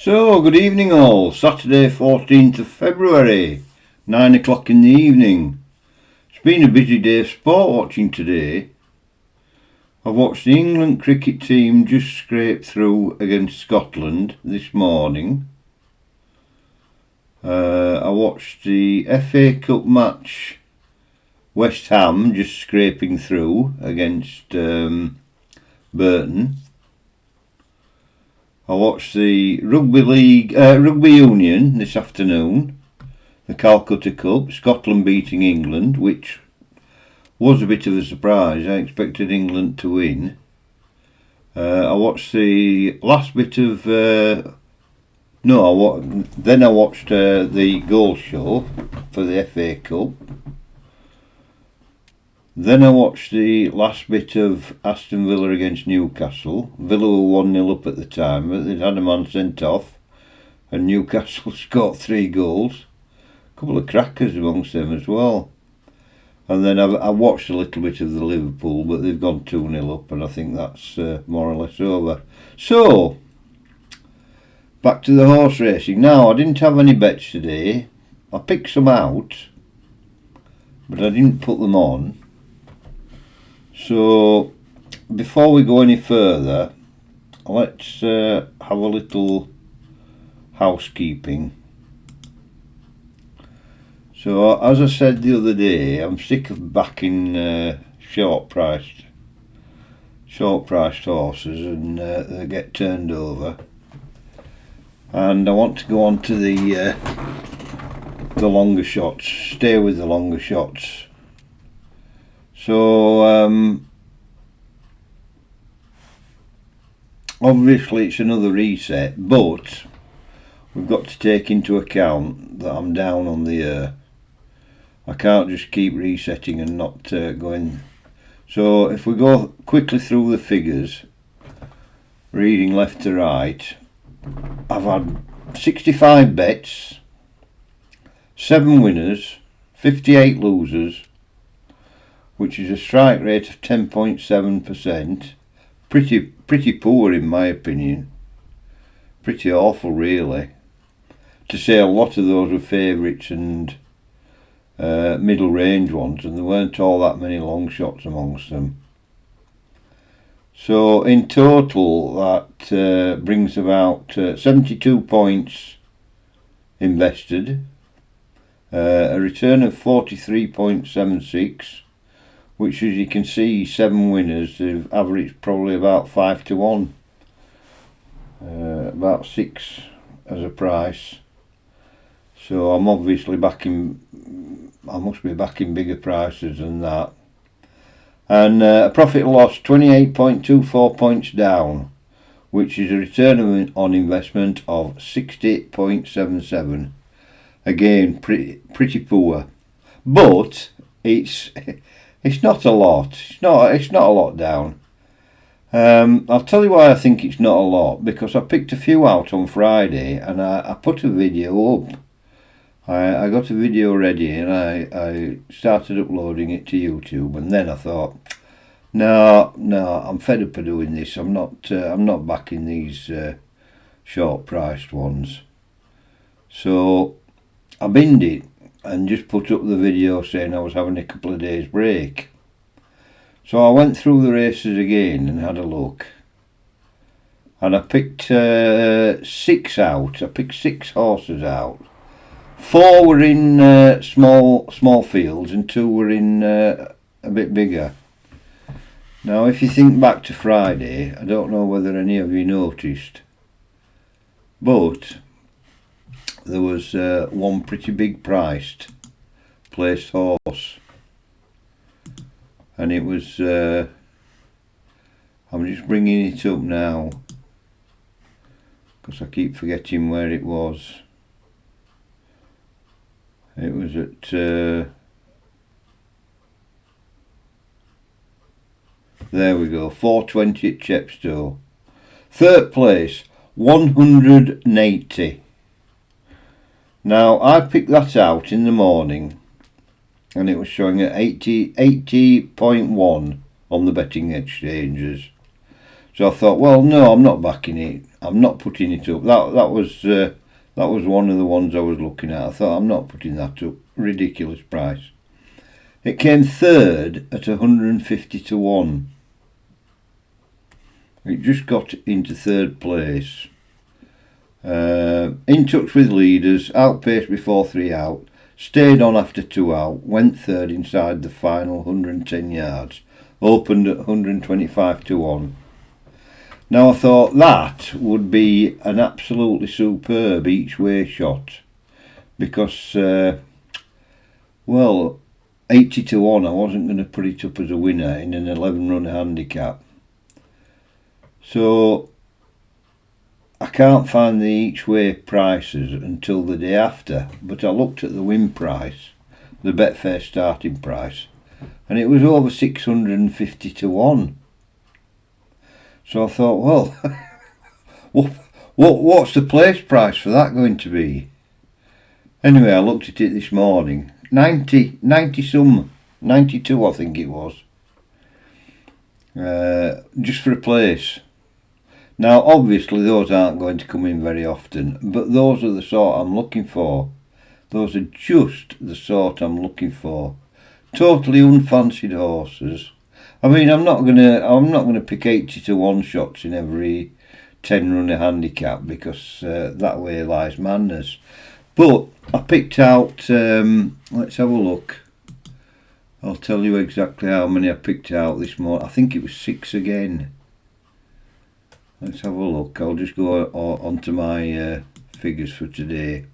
So, good evening all. Saturday 14th of February, 9 o'clock in the evening. It's been a busy day of sport watching today. I've watched the England cricket team just scrape through against Scotland this morning. I watched the FA Cup match, West Ham just scraping through against Burton. I watched the Rugby Union this afternoon, the Calcutta Cup, Scotland beating England, which was a bit of a surprise. I expected England to win. I watched the last bit of... then I watched the goal show for the FA Cup. Then I watched the last bit of Aston Villa against Newcastle. Villa were 1-0 up at the time, but they'd had a man sent off, and Newcastle scored 3 goals. A couple of crackers amongst them as well. And then I watched a little bit of the Liverpool, but they've gone 2-0 up, and I think that's more or less over. So, back to the horse racing. Now, I didn't have any bets today. I picked some out, but I didn't put them on. So, before we go any further, let's have a little housekeeping. So, as I said the other day, I'm sick of backing short-priced horses, and they get turned over. And I want to go on to the longer shots. Stay with the longer shots. So, obviously it's another reset, but we've got to take into account that I'm down on the air. I can't just keep resetting and not going. So if we go quickly through the figures, reading left to right, I've had 65 bets, 7 winners, 58 losers, which is a strike rate of 10.7%. Pretty poor in my opinion. Pretty awful really. To say a lot of those were favourites and middle range ones, and there weren't all that many long shots amongst them. So in total that brings about 72 points invested, a return of 43.76, which, as you can see, 7 winners, they've averaged probably about 5 to 1, about 6 as a price. So I'm obviously I must be backing bigger prices than that. And a profit loss 28.24 points down, which is a return on investment of 60.77. Again, pretty poor, but it's not a lot. It's not a lot down. I'll tell you why I think it's not a lot, because I picked a few out on Friday and I put a video up. I got a video ready and I started uploading it to YouTube, and then I thought, no, I'm fed up of doing this. I'm not backing these short priced ones. So I binned it and just put up the video saying I was having a couple of days break. So I went through the races again and had a look, and I picked 6 out. I picked 6 horses out. 4 were in small fields and 2 were in a bit bigger. Now if you think back to Friday, I don't know whether any of you noticed, but there was one pretty big priced placed horse, and it was I'm just bringing it up now because I keep forgetting where it was. It was at there we go, 420 at Chepstow. 3rd place, 180. Now I picked that out in the morning and it was showing at 80.1 on the betting exchanges. So I thought, well, no, I'm not backing it. I'm not putting it up. That was one of the ones I was looking at. I thought, I'm not putting that up. Ridiculous price. It came third at 150 to 1. It just got into third place. In touch with leaders, outpaced before 3 out, stayed on after 2 out, went third inside the final 110 yards, opened at 125 to 1. Now I thought that would be an absolutely superb each way shot, because, well, 80 to 1 I wasn't going to put it up as a winner in an 11-run handicap. So I can't find the each way prices until the day after, but I looked at the win price, the Betfair starting price, and it was over 650 to 1. So I thought, well, what's the place price for that going to be? Anyway, I looked at it this morning, 92 I think it was, just for a place. Now obviously those aren't going to come in very often, but those are the sort I'm looking for. Those are just the sort I'm looking for. Totally unfancied horses. I mean, I'm not gonna pick 80 to 1 shots in every 10-runner handicap, because that way lies madness. But I picked out, let's have a look. I'll tell you exactly how many I picked out this morning. I think it was 6 again. Let's have a look. I'll just go onto my figures for today.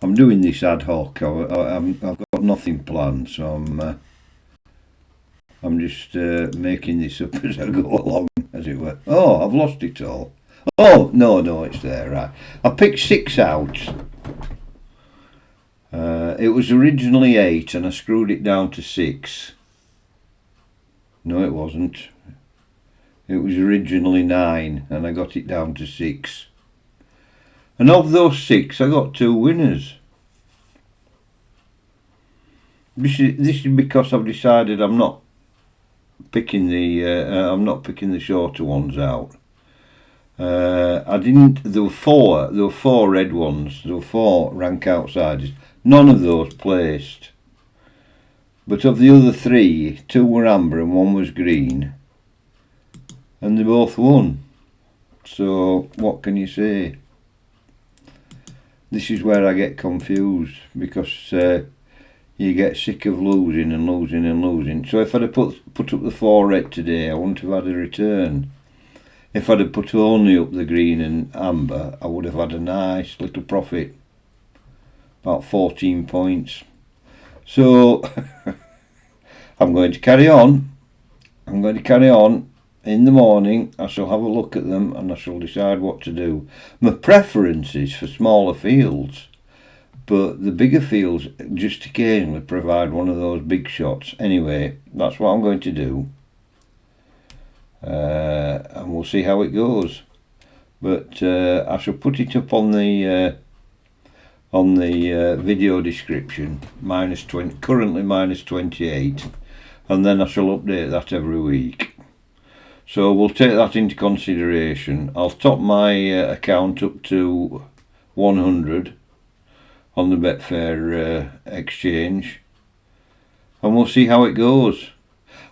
I'm doing this ad hoc. I've got nothing planned, so I'm just making this up as I go along, as it were. Oh, I've lost it all. Oh, no, it's there, right. I picked 6 out. It was originally 8 and I screwed it down to 6. No, it wasn't. It was originally 9 and I got it down to 6. And of those 6, I got 2 winners. This is because I've decided I'm not picking the shorter ones out. I didn't. There were 4 red ones. There were 4 rank outsiders. None of those placed. But of the other 3, 2 were amber and 1 was green, and they both won. So what can you say? This is where I get confused, because you get sick of losing and losing and losing. So if I'd have put up the 4 red today, I wouldn't have had a return. If I'd have put only up the green and amber, I would have had a nice little profit, about 14 points. So I'm going to carry on. In the morning I shall have a look at them and I shall decide what to do. My preference is for smaller fields, but the bigger fields just occasionally provide one of those big shots. Anyway, that's what I'm going to do, and we'll see how it goes. But I shall put it up on the video description, -20, currently -28, and then I shall update that every week. So we'll take that into consideration. I'll top my account up to 100 on the Betfair exchange, and we'll see how it goes.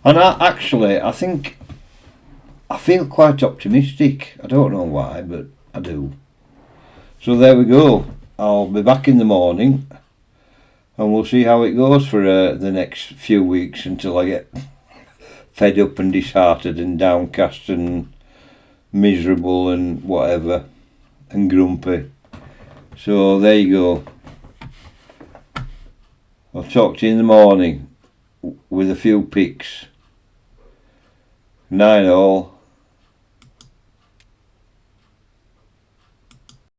And I think I feel quite optimistic. I don't know why, but I do. So there we go. I'll be back in the morning and we'll see how it goes for the next few weeks, until I get fed up and disheartened and downcast and miserable and whatever and grumpy. So there you go. I'll talk to you in the morning with a few picks. 9 all.